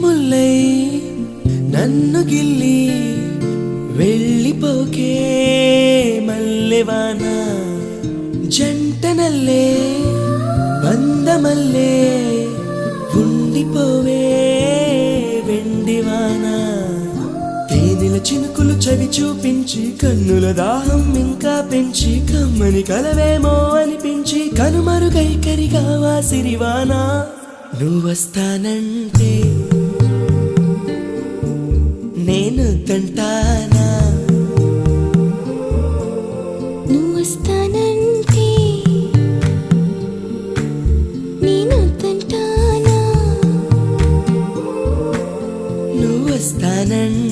ముల్లై నన్ను గిల్లి వెళ్ళిపోకే మల్లెవాన జంట నల్లే బందమల్లే ఉండిపోవే వెండివాన తేనెల చినుకులు చవి చూపించి కన్నుల దాహం ఇంకా పెంచి కమ్మని కలవేమో అనిపించి కనుమరుగై కరిగావా సిరివానా నువ్వొస్తానంటే నేను తంటానా నువ్వొస్తానంటే నేను తంటానా నువ్వొస్తానంటే